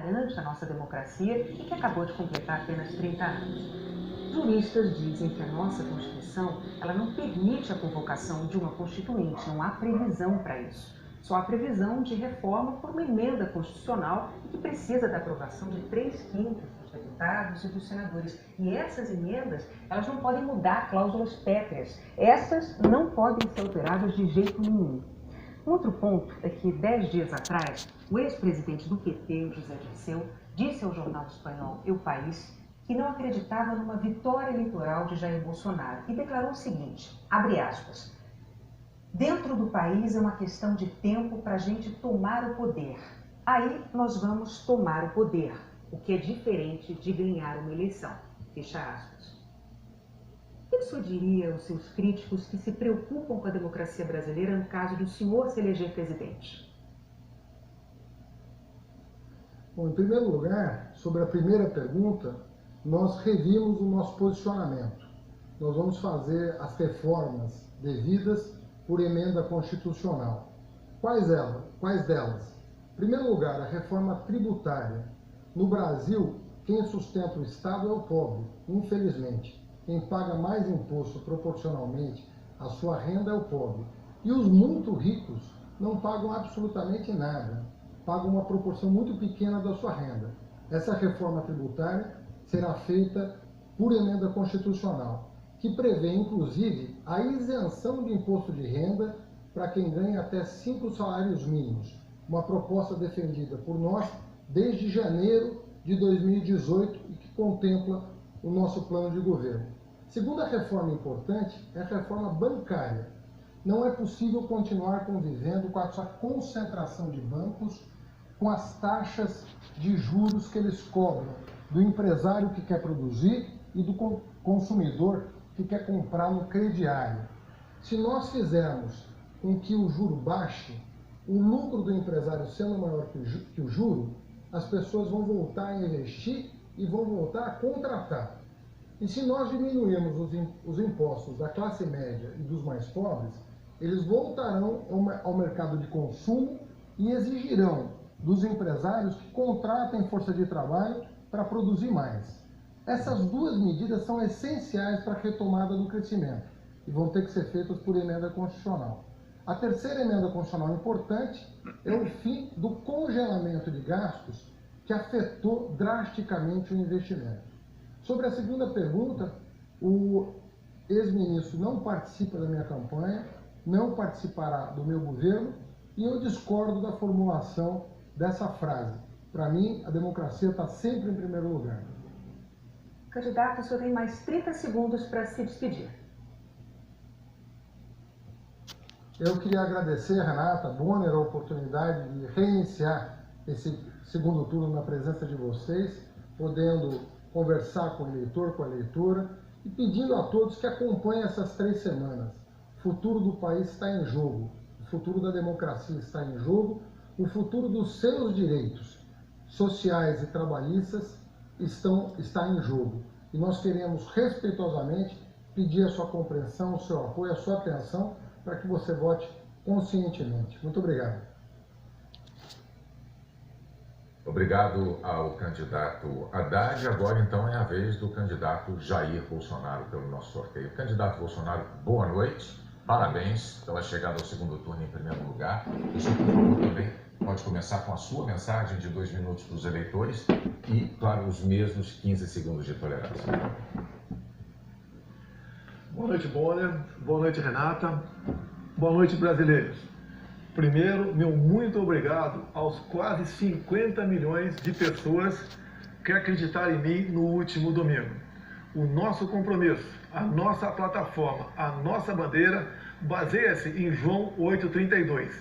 garante a nossa democracia e que acabou de completar apenas 30 anos. Juristas dizem que a nossa Constituição ela não permite a convocação de uma Constituinte, não há previsão para isso. Só há previsão de reforma por uma emenda constitucional que precisa da aprovação de 3/5 dos deputados e dos senadores. E essas emendas, elas não podem mudar cláusulas pétreas. Essas não podem ser alteradas de jeito nenhum. Um outro ponto é que, 10 dias atrás, o ex-presidente do PT, o José Dirceu, disse ao jornal espanhol El País que não acreditava numa vitória eleitoral de Jair Bolsonaro e declarou o seguinte, abre aspas, dentro do país é uma questão de tempo para a gente tomar o poder. Aí nós vamos tomar o poder, o que é diferente de ganhar uma eleição. Fecha aspas. O que o senhor diria aos seus críticos que se preocupam com a democracia brasileira no caso de o senhor se eleger presidente? Bom, em primeiro lugar, sobre a primeira pergunta, nós revimos o nosso posicionamento. Nós vamos fazer as reformas devidas por emenda constitucional. Quais delas? Em primeiro lugar, a reforma tributária. No Brasil, quem sustenta o Estado é o pobre, infelizmente. Quem paga mais imposto proporcionalmente à sua renda é o pobre. E os muito ricos não pagam absolutamente nada. Pagam uma proporção muito pequena da sua renda. Essa reforma tributária será feita por emenda constitucional, que prevê, inclusive, a isenção de imposto de renda para quem ganha até 5 salários mínimos. Uma proposta defendida por nós desde janeiro de 2018 e que contempla o nosso plano de governo. Segunda reforma importante é a reforma bancária. Não é possível continuar convivendo com essa concentração de bancos, com as taxas de juros que eles cobram do empresário que quer produzir e do consumidor que quer comprar no crediário. Se nós fizermos com que o juro baixe, o lucro do empresário sendo maior que o juro, as pessoas vão voltar a investir e vão voltar a contratar. E se nós diminuirmos os impostos da classe média e dos mais pobres, eles voltarão ao mercado de consumo e exigirão dos empresários que contratem força de trabalho para produzir mais. Essas duas medidas são essenciais para a retomada do crescimento e vão ter que ser feitas por emenda constitucional. A terceira emenda constitucional importante é o fim do congelamento de gastos que afetou drasticamente o investimento. Sobre a segunda pergunta, o ex-ministro não participa da minha campanha, não participará do meu governo e eu discordo da formulação dessa frase. Para mim, a democracia está sempre em primeiro lugar. Candidato, o senhor tem mais 30 segundos para se despedir. Eu queria agradecer, Renata Bonner, a oportunidade de reiniciar esse segundo turno na presença de vocês, podendo conversar com o eleitor, com a eleitora, e pedindo a todos que acompanhem essas 3 semanas. O futuro do país está em jogo, o futuro da democracia está em jogo, o futuro dos seus direitos sociais e trabalhistas está em jogo. E nós queremos respeitosamente pedir a sua compreensão, o seu apoio, a sua atenção, para que você vote conscientemente. Muito obrigado. Obrigado ao candidato Haddad. Agora, então, é a vez do candidato Jair Bolsonaro pelo nosso sorteio. Candidato Bolsonaro, boa noite. Parabéns pela chegada ao segundo turno em primeiro lugar. O senhor, por favor, também pode começar com a sua mensagem de 2 minutos para os eleitores e, claro, os mesmos 15 segundos de tolerância. Boa noite, Bonner. Boa noite, Renata. Boa noite, brasileiros. Primeiro, meu muito obrigado aos quase 50 milhões de pessoas que acreditaram em mim no último domingo. O nosso compromisso, a nossa plataforma, a nossa bandeira baseia-se em João 8,32.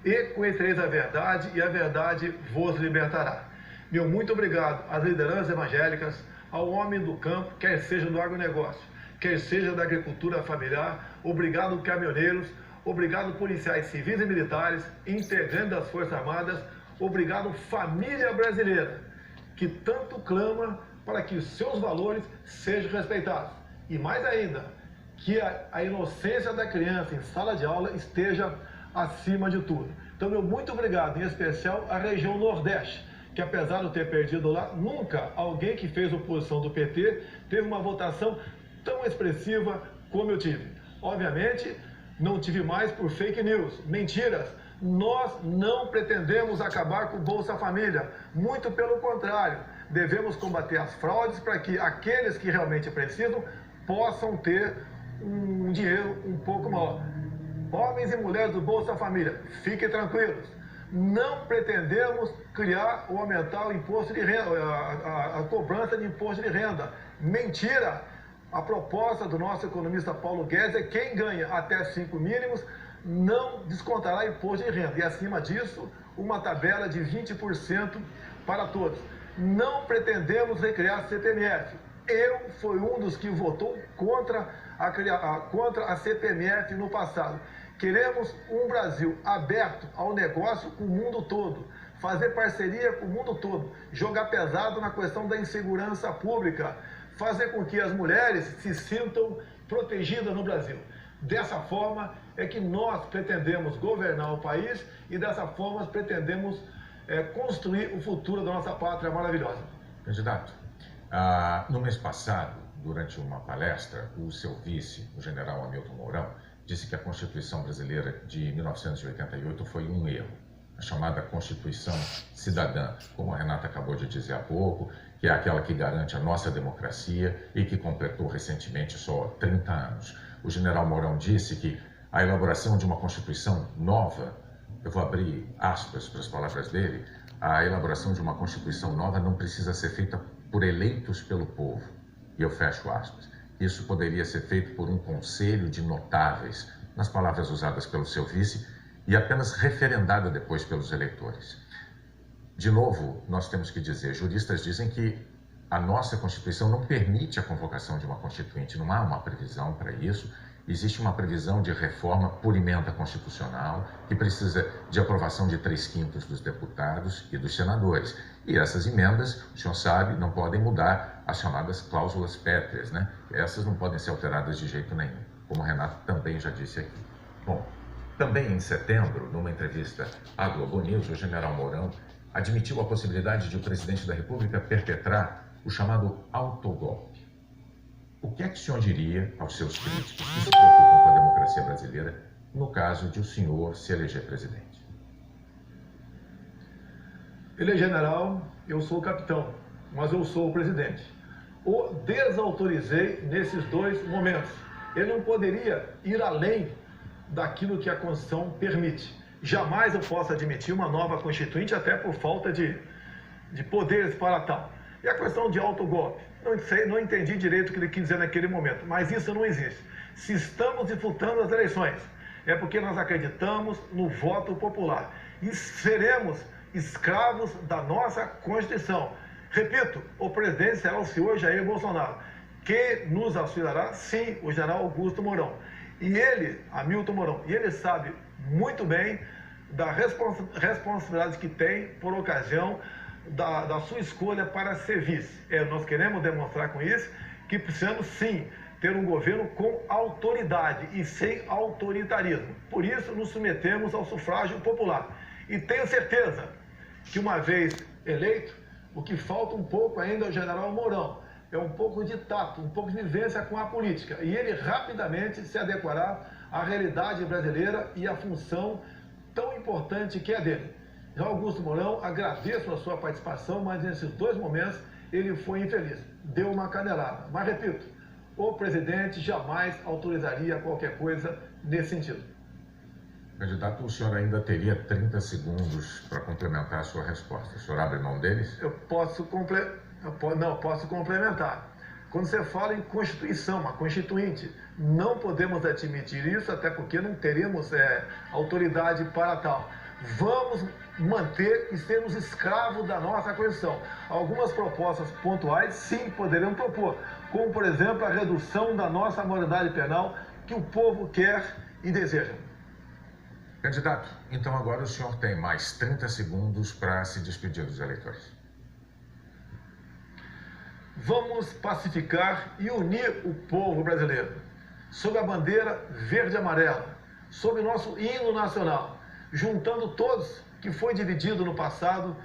E conhecereis a verdade e a verdade vos libertará. Meu muito obrigado às lideranças evangélicas, ao homem do campo, quer seja do agronegócio, quer seja da agricultura familiar, obrigado caminhoneiros, obrigado policiais civis e militares, integrantes das Forças Armadas, obrigado família brasileira, que tanto clama para que os seus valores sejam respeitados. E mais ainda, que a inocência da criança em sala de aula esteja acima de tudo. Então, meu muito obrigado, em especial à região Nordeste, que apesar de eu ter perdido lá, nunca alguém que fez oposição do PT teve uma votação tão expressiva como eu tive. Obviamente, não tive mais por fake news, mentiras. Nós não pretendemos acabar com o Bolsa Família, muito pelo contrário. Devemos combater as fraudes para que aqueles que realmente precisam possam ter um dinheiro um pouco maior. Homens e mulheres do Bolsa Família, fiquem tranquilos. Não pretendemos criar ou aumentar o imposto de renda, a cobrança de imposto de renda. Mentira! A proposta do nosso economista Paulo Guedes é que quem ganha até 5 mínimos não descontará imposto de renda. E acima disso, uma tabela de 20% para todos. Não pretendemos recriar a CPMF. Eu fui um dos que votou contra a CPMF no passado. Queremos um Brasil aberto ao negócio com o mundo todo, fazer parceria com o mundo todo, jogar pesado na questão da insegurança pública, fazer com que as mulheres se sintam protegidas no Brasil. Dessa forma é que nós pretendemos governar o país e dessa forma pretendemos construir o futuro da nossa pátria maravilhosa. Candidato, no mês passado, durante uma palestra, o seu vice, o general Hamilton Mourão, disse que a Constituição brasileira de 1988 foi um erro, a chamada Constituição Cidadã, como a Renata acabou de dizer há pouco, que é aquela que garante a nossa democracia e que completou recentemente só 30 anos. O general Mourão disse que a elaboração de uma Constituição nova, eu vou abrir aspas para as palavras dele, a elaboração de uma Constituição nova não precisa ser feita por eleitos pelo povo, e eu fecho aspas. Isso poderia ser feito por um conselho de notáveis, nas palavras usadas pelo seu vice, e apenas referendada depois pelos eleitores. De novo, nós temos que dizer, juristas dizem que a nossa Constituição não permite a convocação de uma Constituinte, não há uma previsão para isso. Existe uma previsão de reforma por emenda constitucional, que precisa de aprovação de 3/5 dos deputados e dos senadores. E essas emendas, o senhor sabe, não podem mudar as chamadas cláusulas pétreas, né? Essas não podem ser alteradas de jeito nenhum, como o Renato também já disse aqui. Bom, também em setembro, numa entrevista à Globo News, o general Mourão admitiu a possibilidade de o presidente da República perpetrar o chamado autogolpe. O que é que o senhor diria aos seus críticos que se preocupam com a democracia brasileira no caso de o senhor se eleger presidente? Ele é general, eu sou o capitão, mas eu sou o presidente. O desautorizei nesses dois momentos. Ele não poderia ir além daquilo que a Constituição permite. Jamais eu posso admitir uma nova Constituinte, até por falta de poderes para tal. E a questão de autogolpe? Não entendi direito o que ele quis dizer naquele momento, mas isso não existe. Se estamos disputando as eleições, é porque nós acreditamos no voto popular e seremos escravos da nossa Constituição. Repito, o presidente será o senhor Jair Bolsonaro. Quem nos auxiliará? Sim, o general Augusto Mourão. E ele, Hamilton Mourão, e ele sabe muito bem da responsabilidade que tem por ocasião da sua escolha para ser vice. Nós queremos demonstrar com isso que precisamos sim ter um governo com autoridade e sem autoritarismo. Por isso nos submetemos ao sufrágio popular. E tenho certeza que uma vez eleito, o que falta um pouco ainda ao general Mourão é um pouco de tato, um pouco de vivência com a política. E ele rapidamente se adequará à realidade brasileira e à função tão importante que é dele. Já Augusto Mourão, agradeço a sua participação, mas nesses dois momentos ele foi infeliz. Deu uma canelada. Mas repito, o presidente jamais autorizaria qualquer coisa nesse sentido. Candidato, o senhor ainda teria 30 segundos para complementar a sua resposta. O senhor abre mão deles? Eu posso complementar. Quando você fala em Constituição, uma Constituinte, não podemos admitir isso, até porque não teremos autoridade para tal. Vamos manter e sermos escravos da nossa Constituição. Algumas propostas pontuais, sim, poderiam propor, como, por exemplo, a redução da nossa moralidade penal que o povo quer e deseja. Candidato, então agora o senhor tem mais 30 segundos para se despedir dos eleitores. Vamos pacificar e unir o povo brasileiro sob a bandeira verde e amarela, sob o nosso hino nacional, juntando todos que foi dividido no passado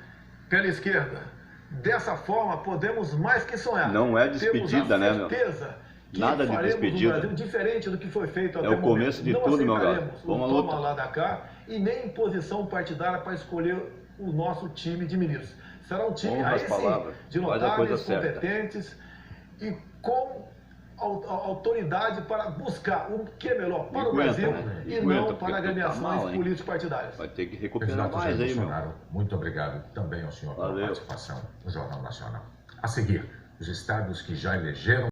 pela esquerda. Dessa forma, podemos mais que sonhar. Não é despedida, né, meu? Nada de despedida. Um Brasil diferente do que foi feito até o momento. É o começo de tudo, meu garoto. Vamos lutar. Toma lá da cá e nem imposição partidária para escolher o nosso time de ministros. Será um time aí sim, de notáveis, competentes e com autoridade para buscar o que é melhor para o Brasil e não para agremiações político-partidárias. Vai ter que recuperar mais aí, Bolsonaro, muito obrigado também ao senhor pela participação no Jornal Nacional. A seguir, os estados que já elegeram